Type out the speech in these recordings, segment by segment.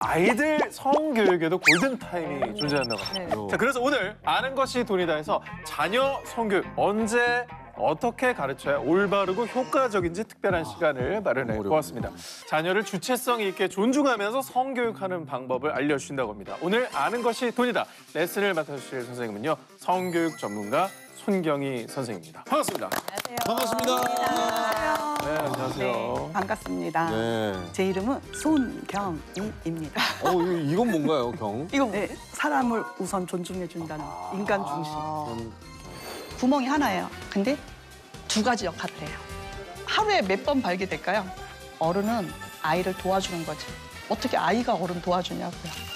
아이들 성교육에도 골든타임이 존재한다고 합니다. 자, 그래서 오늘 아는 것이 돈이다에서 자녀 성교육 언제 어떻게 가르쳐야 올바르고 효과적인지 특별한 시간을 마련해 보았습니다. 자녀를 주체성 있게 존중하면서 성교육하는 방법을 알려주신다고 합니다. 오늘 아는 것이 돈이다 레슨을 맡아주실 선생님은요. 성교육 전문가 손경희 선생님입니다. 반갑습니다. 반갑습니다. 네, 안녕하세요. 반갑습니다. 네. 제 이름은 손경희입니다. 이건 뭔가요, 경? 이건 네, 사람을 우선 존중해준다는 인간 중심. 구멍이 하나예요. 근데 두 가지 역할을 해요. 하루에 몇 번 발게 될까요? 어른은 아이를 도와주는 거지. 어떻게 아이가 어른 도와주냐고요.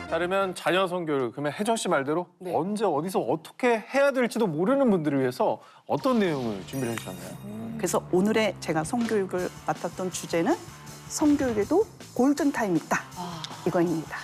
따르면 자녀 성교육, 그러면 혜정 씨 말대로 언제 어디서 어떻게 해야 될지도 모르는 분들을 위해서 어떤 내용을 준비해 주셨나요? 그래서 오늘의 제가 성교육을 맡았던 주제는 성교육에도 골든타임이 있다. 이거입니다.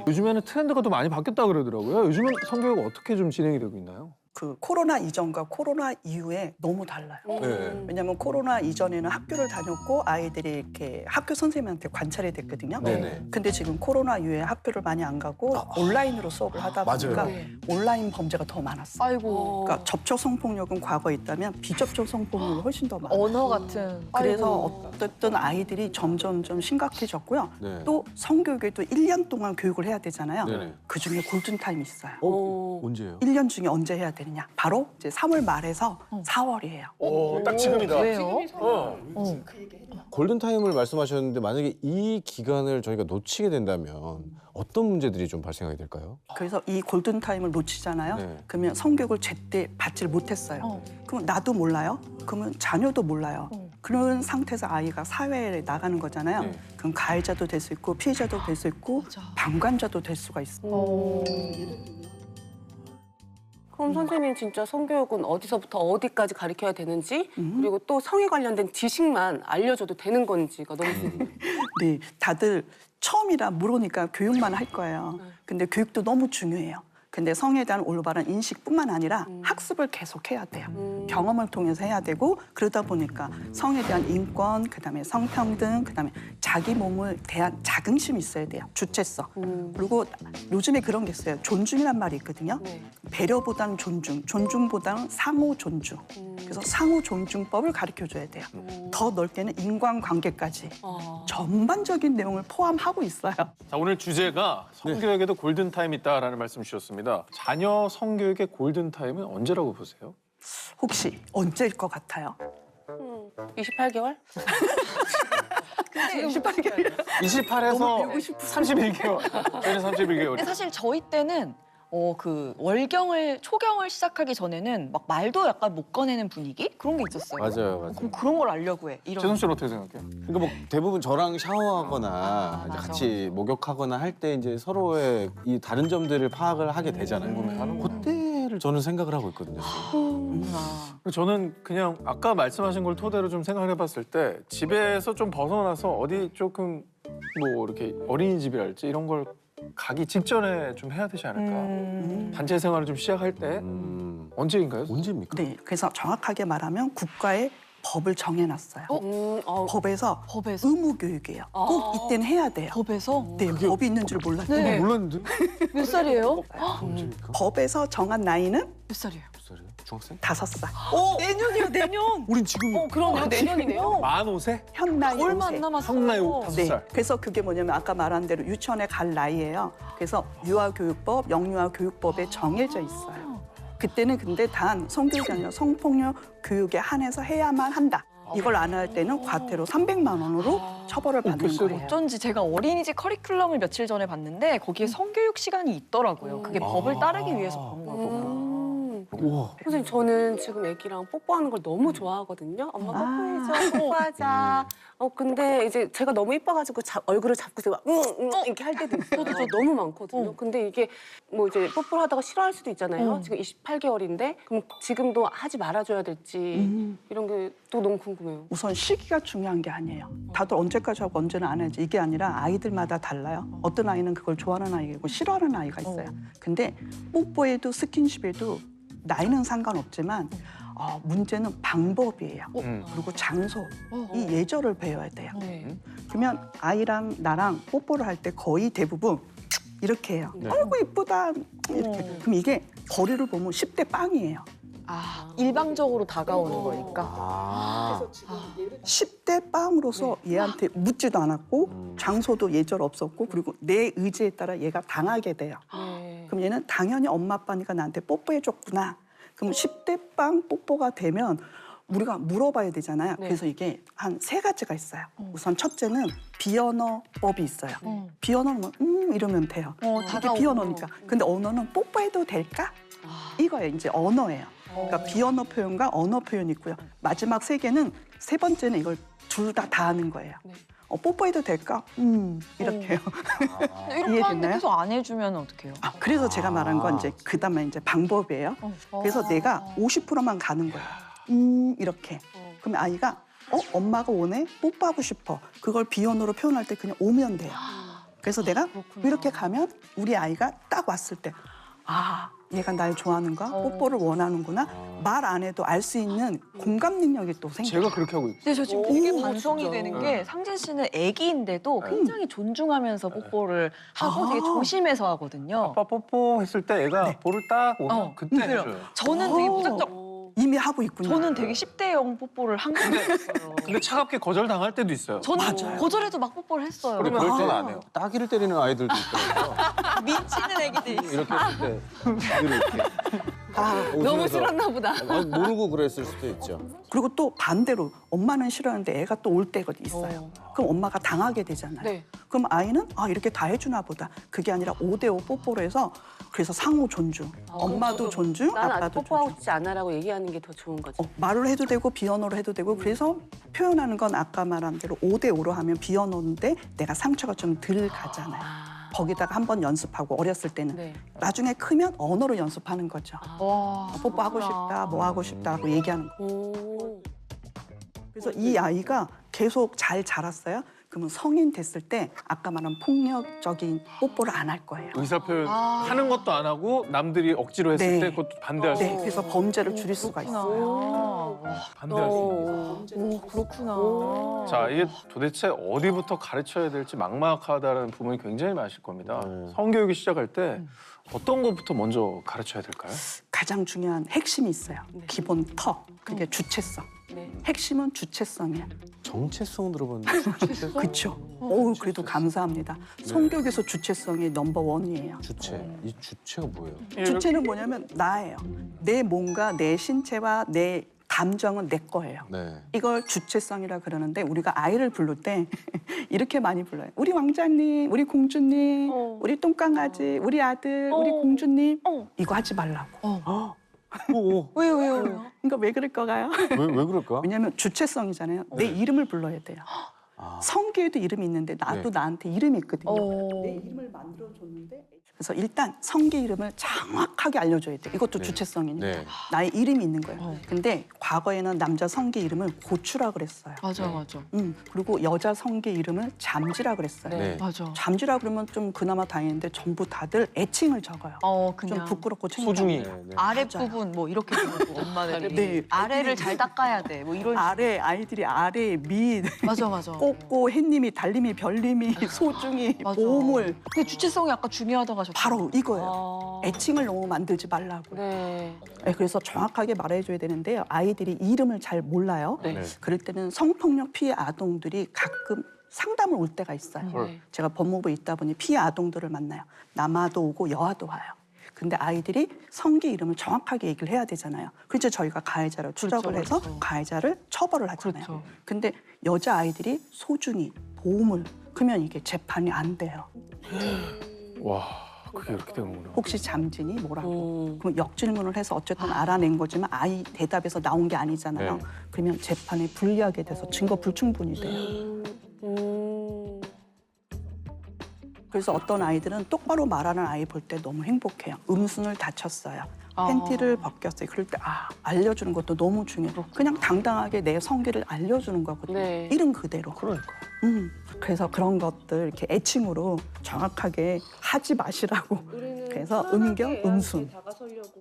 요즘에는 트렌드가 더 많이 바뀌었다 그러더라고요. 요즘은 성교육 어떻게 좀 진행이 되고 있나요? 그 코로나 이전과 코로나 이후에 너무 달라요. 네. 왜냐하면 코로나 이전에는 학교를 다녔고 아이들이 이렇게 학교 선생님한테 관찰이 됐거든요. 네네. 근데 지금 코로나 이후에 학교를 많이 안 가고 온라인으로 수업을 하다 보니까 맞아요. 온라인 범죄가 더 많았어요. 아이고. 그러니까 접촉 성폭력은 과거에 있다면 비접촉 성폭력이 훨씬 더 많아요. 언어 같은. 그래서 어쨌든 아이들이 점점 심각해졌고요. 네. 또 성교육에도 1년 동안 교육을 해야 되잖아요. 네네. 그중에 골든타임이 있어요. 언제예요? 1년 중에 언제 해야 되느냐? 바로 이제 3월 말에서 4월이에요. 오, 딱 지금이다. 왜요? 골든타임을 말씀하셨는데 만약에 이 기간을 저희가 놓치게 된다면 어떤 문제들이 좀 발생하게 될까요? 그래서 이 골든타임을 놓치잖아요. 네. 그러면 성교육을 제때 받지를 못했어요. 그러면 나도 몰라요. 그러면 자녀도 몰라요. 그런 상태에서 아이가 사회에 나가는 거잖아요. 네. 그럼 가해자도 될 수 있고 피해자도 될 수 있고 방관자도 될 수가 있어요. 그럼 선생님 진짜 성교육은 어디서부터 어디까지 가르쳐야 되는지 그리고 또 성에 관련된 지식만 알려줘도 되는 건지가 너무 궁금해요. 네, 다들 처음이라 모르니까 교육만 할 거예요. 근데 교육도 너무 중요해요. 근데 성에 대한 올바른 인식뿐만 아니라 학습을 계속 해야 돼요. 경험을 통해서 해야 되고 그러다 보니까 성에 대한 인권, 그다음에 성평등, 그다음에 자기 몸을 대한 자긍심이 있어야 돼요. 주체성. 그리고 요즘에 그런 게 있어요. 존중이란 말이 있거든요. 배려보다는 존중, 존중보다는 상호 존중. 그래서 상호 존중법을 가르쳐줘야 돼요. 더 넓게는 인간관계까지 전반적인 내용을 포함하고 있어요. 자, 오늘 주제가 성교육에도 골든타임이 있다라는 말씀 주셨습니다. 자녀 성교육의 골든타임은 언제라고 보세요? 혹시 언제일 것 같아요? 28개월? 28개월. 28에서 너무 배우고 싶어. 31개월. 저는 31개월. 근데 사실 저희 때는 그 초경을 시작하기 전에는 막 말도 약간 못 꺼내는 분위기 그런 게 있었어요. 맞아요. 그럼 그런 걸 알려고 해. 이런. 재성 씨는 어떻게 생각해요? 그러니까 뭐 대부분 저랑 샤워하거나 이제 맞아. 같이 목욕하거나 할 때 이제 서로의 이 다른 점들을 파악을 하게 되잖아요. 그때를 저는 생각을 하고 있거든요. 저는 그냥 아까 말씀하신 걸 토대로 좀 생각을 해봤을 때 집에서 좀 벗어나서 어디 조금 뭐 이렇게 어린이집이랄지 이런 걸 가기 직전에 좀 해야 되지 않을까. 단체 생활을 좀 시작할 때 언제인가요? 언제입니까? 네, 그래서 정확하게 말하면 국가의 법을 정해놨어요. 법에서 의무 교육이에요. 꼭 이때는 해야 돼요. 법에서 네, 법이 있는 줄 몰랐어요. 네. 몰랐는데. 몇 살이에요? 언제입니까? 법에서 정한 나이는 몇 살이에요? 몇 살이에요? 중학생? 5살. 내년이요, 내년. 우린 지금이 그러네요, 내년이네요. 만 5세? 현 나이 얼마 안 5세. 남았어요. 성나이 네, 5살. 그래서 그게 뭐냐면 아까 말한 대로 유치원에 갈 나이예요. 그래서 유아교육법, 영유아교육법에 정해져 있어요. 그때는 근데 단 성교육이 아니라 성폭력 교육에 한해서 해야만 한다. 이걸 안 할 때는 과태료 300만 원으로 처벌을 받는 거예요. 어쩐지 제가 어린이집 커리큘럼을 며칠 전에 봤는데 거기에 성교육 시간이 있더라고요. 그게 법을 따르기 위해서 그런 거고. 우와. 선생님 저는 지금 애기랑 뽀뽀하는 걸 너무 좋아하거든요. 엄마 뽀뽀해줘, 뽀뽀하자. 근데 이제 제가 너무 이뻐가지고 얼굴을 잡고 제가 이렇게 할 때도 있어요. 저 너무 많거든요. 근데 이게 뭐 이제 뽀뽀를 하다가 싫어할 수도 있잖아요. 지금 28개월인데 그럼 지금도 하지 말아줘야 될지 이런 게 또 너무 궁금해요. 우선 시기가 중요한 게 아니에요. 다들 언제까지 하고 언제는 안 해야지. 이게 아니라 아이들마다 달라요. 어떤 아이는 그걸 좋아하는 아이고 싫어하는 아이가 있어요. 근데 뽀뽀에도 스킨십에도 나이는 상관없지만 문제는 방법이에요. 그리고 장소, 이 예절을 배워야 돼요. 네. 그러면 아이랑 나랑 뽀뽀를 할 때 거의 대부분 이렇게 해요. 네. 아이고 이쁘다 이렇게. 그럼 이게 거리를 보면 10대 빵이에요. 일방적으로 다가오는 거니까. 아. 10대 빵으로서 얘한테 묻지도 않았고 장소도 예절 없었고 그리고 내 의지에 따라 얘가 당하게 돼요. 네. 그럼 얘는 당연히 엄마 아빠니까 나한테 뽀뽀해줬구나. 그럼 10대 빵 뽀뽀가 되면 우리가 물어봐야 되잖아요. 네. 그래서 이게 한 3가지가 있어요. 우선 첫째는 비언어법이 있어요. 비언어는 이러면 돼요. 이게 다가오고. 비언어니까. 근데 언어는 뽀뽀해도 될까? 이거예요. 이제 언어예요. 그러니까 비언어 표현과 언어 표현이 있고요. 마지막 3개는 3번째는 이걸 둘 다 하는 거예요. 네. 뽀뽀해도 될까? 이렇게 해요. 이렇게 하는데 이해됐나요? 계속 안 해주면 어떡해요? 그래서 제가 말한 건 이제 그다음에 이제 방법이에요. 그래서 내가 50%만 가는 거야. 이렇게. 그러면 아이가 엄마가 원해? 뽀뽀하고 싶어. 그걸 비언어로 표현할 때 그냥 오면 돼요. 그래서 내가 이렇게 가면 우리 아이가 딱 왔을 때 얘가 날 좋아하는가? 뽀뽀를 원하는구나? 말 안 해도 알 수 있는 공감 능력이 또 생겨요. 제가 그렇게 하고 있어요. 근데 저 지금 되게 오, 반성이 진짜. 되는 게 상진 씨는 아기인데도 굉장히 존중하면서 뽀뽀를 하고 되게 조심해서 하거든요. 아빠 뽀뽀했을 때 애가 볼을 딱 오면 그때 그래요. 해줘요. 저는 되게 무작정 이미 하고 있군요. 저는 되게 10대형 뽀뽀를 한 적이 있어요. 근데 차갑게 거절당할 때도 있어요. 저는 거절해도 막 뽀뽀를 했어요. 근데 그럴 때는 안 해요. 따귀를 때리는 아이들도 있더라고요. 미치는 애기들이 있어요. 이렇게 했을 때 이렇게. 너무 웃으면서. 싫었나 보다. 모르고 그랬을 수도 있죠. 그리고 또 반대로 엄마는 싫어하는데 애가 또 올 때가 있어요. 그럼 엄마가 당하게 되잖아요. 네. 그럼 아이는 이렇게 다 해주나 보다. 그게 아니라 5대5 뽀뽀로 해서 그래서 상호 존중. 엄마도 존중, 난 아직 아빠도 뽀뽀하고 존중. 싶지 않아라고 얘기하는 게 더 좋은 거죠. 말을 해도 되고 비언어로 해도 되고 그래서 표현하는 건 아까 말한 대로 5대5로 하면 비언어인데 내가 상처가 좀 덜 가잖아요. 거기다가 한번 연습하고 어렸을 때는 네. 나중에 크면 언어로 연습하는 거죠. 와, 뽀뽀하고 싶다, 뭐 하고 싶다고 얘기하는 거. 오. 그래서 이 아이가 계속 잘 자랐어요. 그러면 성인 됐을 때 아까 말한 폭력적인 뽀뽀를 안 할 거예요. 의사 표현 하는 것도 안 하고 남들이 억지로 했을 네. 때 그것도 반대할 수 네, 있고 그래서 범죄를 줄일 수가 있어요. 반대할 수 있는. 오, 그렇구나. 자, 이게 도대체 어디부터 가르쳐야 될지 막막하다는 부분이 굉장히 많으실 겁니다. 성교육이 시작할 때 어떤 것부터 먼저 가르쳐야 될까요? 가장 중요한 핵심이 있어요. 기본 터, 그게 주체성. 네. 핵심은 주체성이에요. 정체성 들어봤는데 주체? 그렇죠. 어우, 그래도 감사합니다. 성격에서 주체성이 넘버1이에요. 주체. 이 주체가 뭐예요? 주체는 뭐냐면 나예요. 내 몸과 내 신체와 내 감정은 내 거예요. 네. 이걸 주체성이라 그러는데 우리가 아이를 부를 때 이렇게 많이 불러요. 우리 왕자님, 우리 공주님, 우리 똥강아지, 우리 아들, 우리 공주님. 이거 하지 말라고. 왜요? 이거 왜 그럴 거가요? 왜 그럴까? 왜냐하면 주체성이잖아요. 내 이름을 불러야 돼요. 성기에도 이름이 있는데 나도 네. 나한테 이름이 있거든요. 내 이름을 만들어줬는데 그래서 일단 성기 이름을 정확하게 알려줘야 돼. 이것도 네. 주체성이니까. 네. 나의 이름이 있는 거예요. 근데 과거에는 남자 성기 이름을 고추라 그랬어요. 맞아. 그리고 여자 성기 이름을 잠지라 그랬어요. 네. 맞아. 잠지라 그러면 좀 그나마 다행인데 전부 다들 애칭을 적어요. 그냥 좀 부끄럽고 소중히. 창피하니까. 네. 아랫부분 뭐 이렇게 되고 엄마들이 네. 아래를 잘 닦아야 돼. 뭐 이런 아래 아이들이 아래 밑 맞아. 꽃고 햇님이 달님이 별님이 소중히 맞아. 보물 근데 주체성이 아까 중요하다고 하셨죠. 바로 이거예요. 아. 애칭을 너무 만들지 말라고. 네. 네, 그래서 정확하게 말해줘야 되는데요. 아이들이 이름을 잘 몰라요. 네. 네. 그럴 때는 성폭력 피해 아동들이 가끔 상담을 올 때가 있어요. 네. 제가 법무부에 있다 보니 피해 아동들을 만나요. 남아도 오고 여아도 와요. 근데 아이들이 성기 이름을 정확하게 얘기를 해야 되잖아요. 그래서 저희가 가해자를 추적을 해서 가해자를 처벌을 하잖아요. 그렇죠. 근데 여자 아이들이 소중히 보물 그러면 이게 재판이 안 돼요. 와, 그게 이렇게 되는구나. 혹시 잠진이 뭐라고? 그럼 역질문을 해서 어쨌든 알아낸 거지만 아이 대답에서 나온 게 아니잖아요. 네. 그러면 재판에 불리하게 돼서 증거 불충분이 돼요. 그래서 어떤 아이들은 똑바로 말하는 아이 볼 때 너무 행복해요. 음순을 다쳤어요. 팬티를 벗겼어요. 그럴 때 알려주는 것도 너무 중요해요. 그냥 당당하게 내 성기를 알려주는 거거든요. 네. 이름 그대로. 그러니까. 그래서 그런 것들 이렇게 애칭으로 정확하게 하지 마시라고. 그래서 음경, 음순.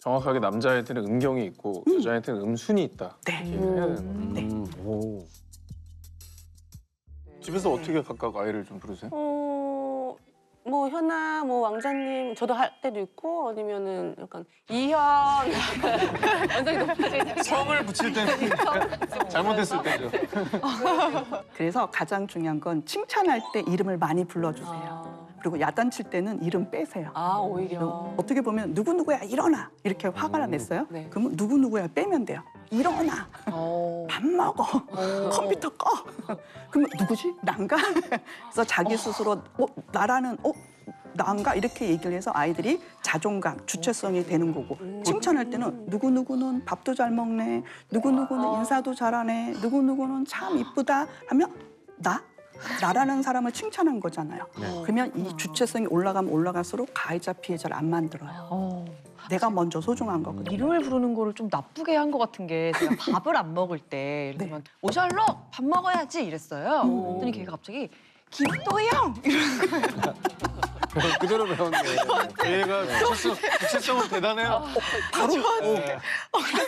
정확하게 남자한테는 음경이 있고 여자한테는 음순이 있다. 네. 얘기를 해야 되는 거예요. 오. 집에서 어떻게 각각 아이를 좀 부르세요? 뭐 현아, 뭐 왕자님 저도 할 때도 있고 아니면은 약간 이현 완전히 높아질 성을 붙일 때는 잘못했을 때죠. 그래서 가장 중요한 건 칭찬할 때 이름을 많이 불러주세요. 그리고 야단칠 때는 이름 빼세요. 오히려 어떻게 보면 누구누구야 일어나 이렇게 화가 냈어요? 네. 그러면 누구누구야 빼면 돼요. 일어나 밥 먹어 컴퓨터 꺼 그러면 누구지? 난가? 그래서 자기 스스로 나라는 난가? 이렇게 얘기를 해서 아이들이 자존감, 주체성이 되는 거고 칭찬할 때는 누구누구는 밥도 잘 먹네 누구누구는 인사도 잘하네 누구누구는 참 이쁘다 하면 나라는 사람을 칭찬한 거잖아요. 그러면 이 주체성이 올라가면 올라갈수록 가해자 피해자를 안 만들어요. 내가 먼저 소중한 거거든요. 이름을 부르는 거를 좀 나쁘게 한 것 같은 게 제가 밥을 안 먹을 때 예를 들면 오샬록 밥 먹어야지 이랬어요. 그랬더니 걔가 갑자기 김도영 이러는 거예요. 그대로 배웠네. 얘가 주체성은 대단해요. 바로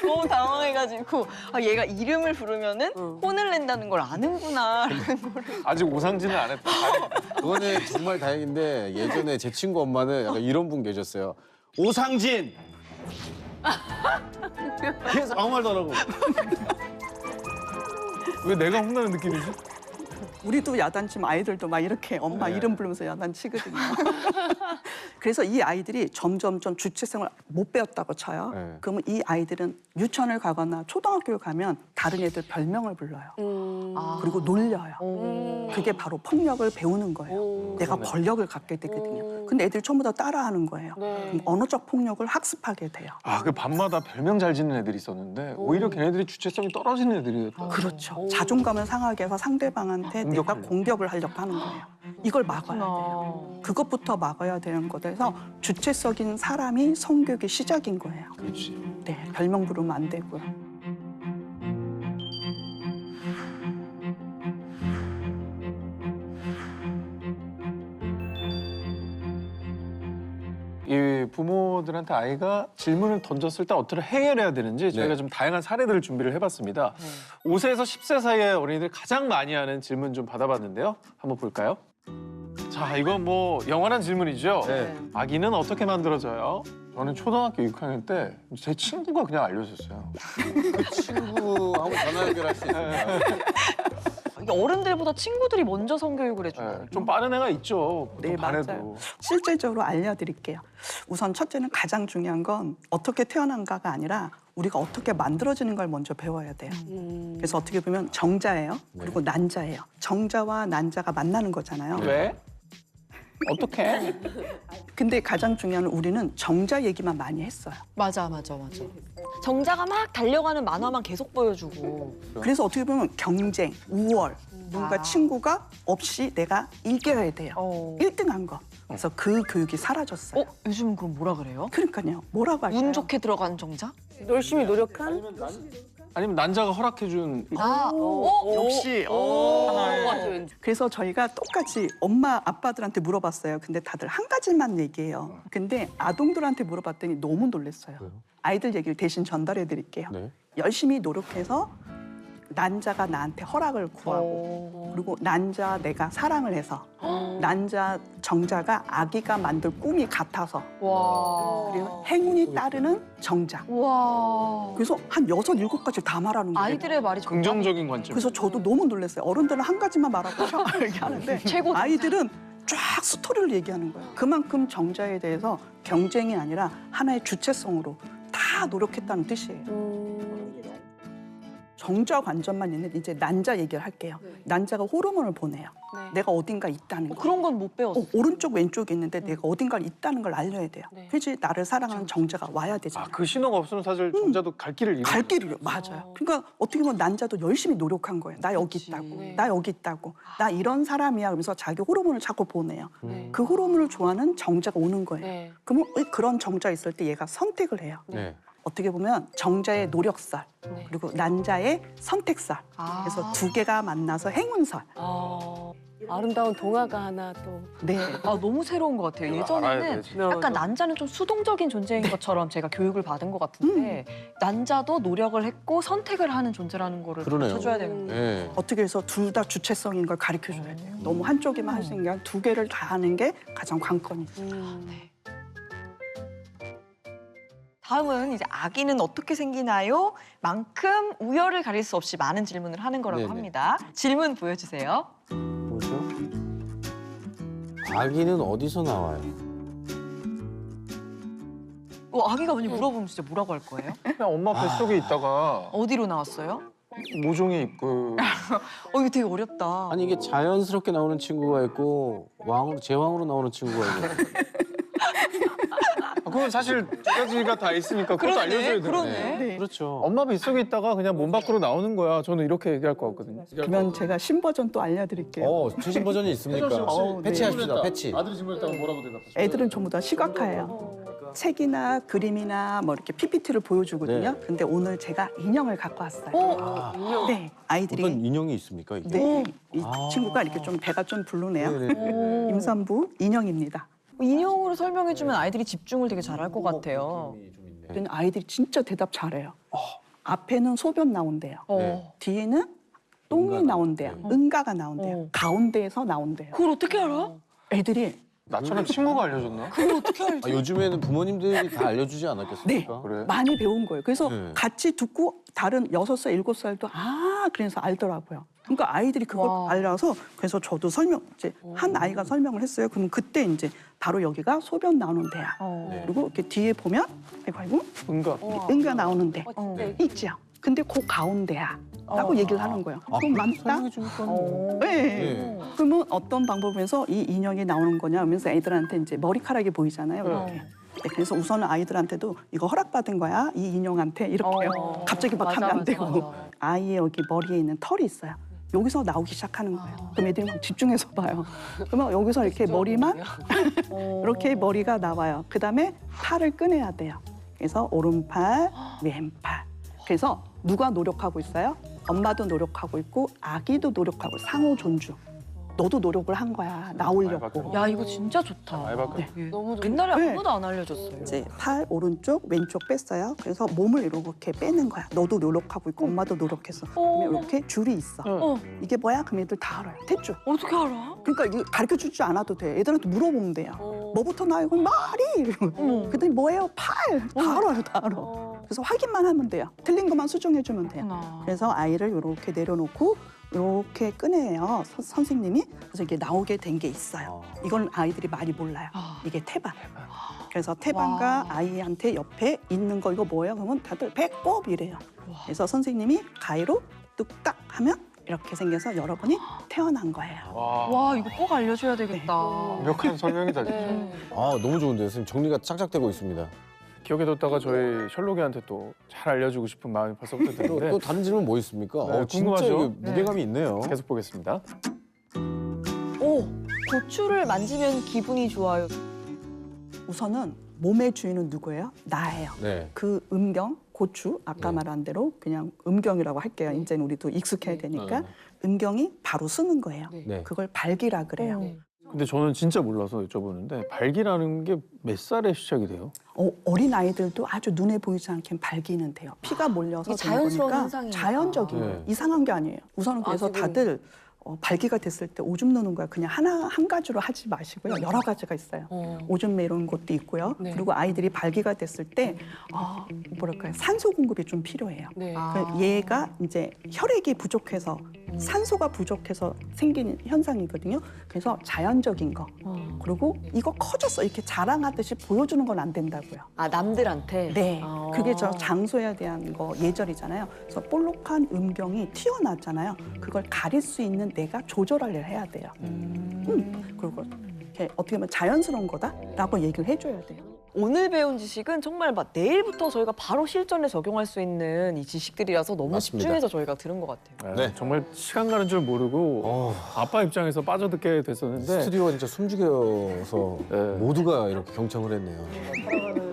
너무 당황해가지고 얘가 이름을 부르면은 혼을 낸다는 걸 아는구나. 아직 오상진은 안 했다. 그거는 정말 다행인데 예전에 제 친구 엄마는 약간 이런 분 계셨어요. 오상진! 계속 아무 말도 안 하고. 왜 내가 혼나는 느낌이지? 우리도 야단치면 아이들도 막 이렇게 엄마 이름 부르면서 야단치거든요. 그래서 이 아이들이 점점 주체성을 못 배웠다고 쳐요. 네. 그러면 이 아이들은 유치원을 가거나 초등학교에 가면 다른 애들 별명을 불러요. 그리고 놀려요. 그게 바로 폭력을 배우는 거예요. 내가 권력을 갖게 되거든요. 근데 애들이 전부 다 따라하는 거예요. 그럼 언어적 폭력을 학습하게 돼요. 그 밤마다 별명 잘 짓는 애들이 있었는데 오히려 걔네들이 주체성이 떨어지는 애들이었다. 그렇죠. 자존감을 상하게 해서 상대방한테 내가 공격하려고. 공격을 하려고 하는 거예요. 이걸 막아야 돼요. 그것부터 막아야 되는 거라서 주체적인 사람이 성교육의 시작인 거예요. 그렇지. 네, 별명 부르면 안 되고요. 이 부모들한테 아이가 질문을 던졌을 때 어떻게 해결해야 되는지 저희가 좀 다양한 사례들을 준비를 해봤습니다. 5세에서 10세 사이의 어린이들이 가장 많이 하는 질문 좀 받아봤는데요. 한번 볼까요? 자, 이건 뭐 영원한 질문이죠. 네. 아기는 어떻게 만들어져요? 저는 초등학교 6학년 때 제 친구가 그냥 알려줬어요. 그 친구하고 전화 연결할 수 있어요. 이게 어른들보다 친구들이 먼저 성교육을 해줘요. 좀 빠른 애가 있죠. 네, 보통 반에도. 맞아요. 실질적으로 알려드릴게요. 우선 첫째는 가장 중요한 건 어떻게 태어난가가 아니라 우리가 어떻게 만들어지는 걸 먼저 배워야 돼요. 그래서 어떻게 보면 정자예요. 그리고 난자예요. 정자와 난자가 만나는 거잖아요. 왜? 어떻게? 근데 가장 중요한 건 우리는 정자 얘기만 많이 했어요. 맞아. 정자가 막 달려가는 만화만 계속 보여주고. 그래서 어떻게 보면 경쟁, 우월, 누군가 친구가 없이 내가 이겨야 돼요. 1등한 거. 그래서 그 교육이 사라졌어요. 요즘 그럼 뭐라 그래요? 그러니까요. 뭐라고 할까요? 운 좋게 들어간 정자? 열심히 노력한 아니면 난자가 허락해준 역시. 같아요, 왠지. 그래서 저희가 똑같이 엄마, 아빠들한테 물어봤어요. 근데 다들 한 가지만 얘기해요. 근데 아동들한테 물어봤더니 너무 놀랐어요. 아이들 얘기를 대신 전달해 드릴게요. 네. 열심히 노력해서 난자가 나한테 허락을 구하고 그리고 난자 내가 사랑을 해서 난자 정자가 아기가 만들 꿈이 같아서 와. 그리고 행운이 따르는 정자. 와. 그래서 한 6, 7가지 다 말하는 거예요. 아이들의 말이 정말 긍정적인 관점. 그래서 저도 너무 놀랐어요. 어른들은 한 가지만 말하고 얘기하는데 최고. 아이들은 쫙 스토리를 얘기하는 거예요. 그만큼 정자에 대해서 경쟁이 아니라 하나의 주체성으로 다 노력했다는 뜻이에요. 정자 관점만 있는 이제 난자 얘기를 할게요. 난자가 호르몬을 보내요. 내가 어딘가 있다는 거. 그런 건 못 배웠어. 오른쪽 왼쪽에 있는데 내가 어딘가 있다는 걸 알려야 돼요. 네. 그렇지 나를 사랑하는 정자가 와야 되잖아요. 그 신호가 없으면 사실 정자도 갈 길을 잃는 갈 길이요. 맞아요. 그러니까 어떻게 보면 난자도 열심히 노력한 거예요. 나 여기 있다고. 네. 나 여기 있다고. 나 이런 사람이야. 그러면서 자기 호르몬을 자꾸 보내요. 네. 그 호르몬을 좋아하는 정자가 오는 거예요. 네. 그러면 그런 정자 있을 때 얘가 선택을 해요. 네. 어떻게 보면 정자의 노력살 네. 그리고 난자의 선택살. 그래서 두 개가 만나서 행운살. 아름다운 동화가 하나 또. 네. 아, 너무 새로운 것 같아요. 알아야 예전에는 되지. 약간 난자는 좀 수동적인 존재인 것처럼 제가 교육을 받은 것 같은데 난자도 노력을 했고 선택을 하는 존재라는 거를 그러네요. 가르쳐줘야 되는 거예요. 네. 어떻게 해서 둘 다 주체성인 걸 가르쳐 줘야 돼요. 너무 한쪽에만 할 수 있는 게 아니라 두 개를 다 하는 게 가장 관건이죠. 다음은 이제 아기는 어떻게 생기나요? 만큼 우열을 가릴 수 없이 많은 질문을 하는 거라고 네네. 합니다. 질문 보여주세요. 뭐죠? 아기는 어디서 나와요? 아기가 먼저 물어보면 진짜 뭐라고 할 거예요? 그냥 엄마 뱃속에 있다가 어디로 나왔어요? 모종이 있고 이거 되게 어렵다. 아니 이게 자연스럽게 나오는 친구가 있고 제왕으로 나오는 친구가 있고. 그건 사실 두 가지가 다 있으니까 그것도 그러네, 알려줘야 돼. 그러네. 네. 그렇죠. 엄마 뱃속에 있다가 그냥 몸 밖으로 나오는 거야. 저는 이렇게 얘기할 것 같거든요. 그러면 제가 신버전 또 알려드릴게요. 최신 버전이 있습니까? 네. 패치합시다, 패치. 아들이 질문했다고 뭐라고 대답하셨어요? 애들은 전부 다 시각화예요. 책이나 그림이나 뭐 이렇게 PPT를 보여주거든요. 네. 근데 오늘 제가 인형을 갖고 왔어요. 네, 아이들이 어떤 인형이 있습니까? 이게? 네, 이 아. 친구가 이렇게 좀 배가 좀 불르네요. 네네. 임산부 인형입니다. 인형으로 설명해주면 아이들이 집중을 되게 잘할 것 같아요. 근데 아이들이 진짜 대답 잘해요. 앞에는 소변 나온대요. 네. 뒤에는 똥이 응가가 나온대요. 응가가 나온대요. 어. 가운데에서 나온대요. 그걸 어떻게 알아? 애들이 나처럼 친구가 알려줬나? 요즘에는 부모님들이 다 알려주지 네, 않았겠습니까? 그래? 많이 배운 거예요. 그래서 네. 같이 듣고 다른 6살, 7살도 그래서 알더라고요. 그러니까 아이들이 그걸 와. 알아서 그래서 저도 이제 한 아이가 설명을 했어요. 그럼 그때 이제 바로 여기가 소변 나오는 데야. 네. 그리고 이렇게 뒤에 보면 아이고 응가. 응가 나오는 데 네. 있죠. 근데 그 가운데야. 라고 얘기를 하는 거예요. 그럼 맞다? 설명해 주니까. 네. 네. 그러면 어떤 방법에서 이 인형이 나오는 거냐 하면서 애들한테 이제 머리카락이 보이잖아요. 이렇게. 네, 그래서 우선은 아이들한테도 이거 허락받은 거야. 이 인형한테 이렇게요. 갑자기 막 하면 안 되고. 아이의 여기 머리에 있는 털이 있어요. 여기서 나오기 시작하는 거예요. 그럼 애들이 막 집중해서 봐요. 그러면 여기서 이렇게 머리만 이렇게 머리가 나와요. 그다음에 팔을 꺼내야 돼요. 그래서 오른팔, 왼팔. 그래서 누가 노력하고 있어요? 엄마도 노력하고 있고 아기도 노력하고 상호 존중. 너도 노력을 한 거야. 나오려고. 야, 이거 진짜 좋다. 알바까. 너무 좋다. 옛날에 네. 아무도 안 알려줬어요. 이제 팔 오른쪽 왼쪽 뺐어요. 그래서 몸을 이렇게 빼는 거야. 너도 노력하고 있고 엄마도 노력했어. 그러면 이렇게 줄이 있어. 이게 뭐야? 그럼 애들 다 알아요. 대충. 어떻게 알아? 그러니까 이거 가르쳐 주지 않아도 돼. 애들한테 물어보면 돼요. 뭐부터 나요? 그럼 말이 이러고. 그랬더니 뭐예요? 팔. 다 알아요. 다 알아. 그래서 확인만 하면 돼요. 틀린 것만 수정해 주면 돼요. 그래서 아이를 이렇게 내려놓고 이렇게 꺼내요. 선생님이. 그래서 이게 나오게 된 게 있어요. 이건 아이들이 많이 몰라요. 이게 태반. 그래서 태반과 와. 아이한테 옆에 있는 거 이거 뭐예요? 그러면 다들 배꼽 이래요. 그래서 선생님이 가위로 뚝딱 하면 이렇게 생겨서 여러분이 태어난 거예요. 와, 이거 꼭 알려줘야 되겠다. 완벽한 설명이다 진짜. 네. 너무 좋은데요. 선생님 정리가 짝짝되고 있습니다. 기억에 뒀다가 저희 셜록이한테 또 잘 알려주고 싶은 마음이 벌써부터 드는데 또 다른 질문 뭐 있습니까? 네, 진짜 궁금하죠? 이게 무게감이 있네요. 계속 보겠습니다. 오, 고추를 만지면 기분이 좋아요. 우선은 몸의 주인은 누구예요? 나예요. 네. 그 음경, 고추, 아까 네. 말한 대로 그냥 음경이라고 할게요. 이제는 우리도 익숙해야 되니까. 음경이 바로 쓰는 거예요. 네. 그걸 발기라 그래요. 근데 저는 진짜 몰라서 여쭤보는데 발기라는 게 몇 살에 시작이 돼요? 어린 아이들도 아주 눈에 보이지 않게 발기는 돼요. 피가 몰려서 이게 되는 자연스러운 거니까 현상이니까. 자연적이에요. 네. 이상한 게 아니에요. 우선은 그래서 아직은. 다들 발기가 됐을 때 오줌 누는 거야. 그냥 한 가지로 하지 마시고요. 여러 가지가 있어요. 오줌 매는 것도 있고요. 네. 그리고 아이들이 발기가 됐을 때 뭐랄까요, 산소 공급이 좀 필요해요. 네. 그 얘가 이제 혈액이 부족해서 산소가 부족해서 생기는 현상이거든요. 그래서 자연적인 거. 그리고 이거 커졌어 이렇게 자랑하듯이 보여주는 건 안 된다고요. 아, 남들한테? 네, 아. 그게 저 장소에 대한 거 예절이잖아요. 그래서 볼록한 음경이 튀어나왔잖아요. 그걸 가릴 수 있는 내가 조절을 해야 돼요. 그리고 이렇게 어떻게 보면 자연스러운 거다라고 얘기를 해줘야 돼요. 오늘 배운 지식은 정말 막 내일부터 저희가 바로 실전에 적용할 수 있는 이 지식들이라서 너무 맞습니다. 집중해서 저희가 들은 것 같아요. 네. 정말 시간 가는 줄 모르고 아빠 입장에서 빠져듣게 됐었는데 스튜디오가 진짜 숨죽여서 네. 모두가 이렇게 경청을 했네요.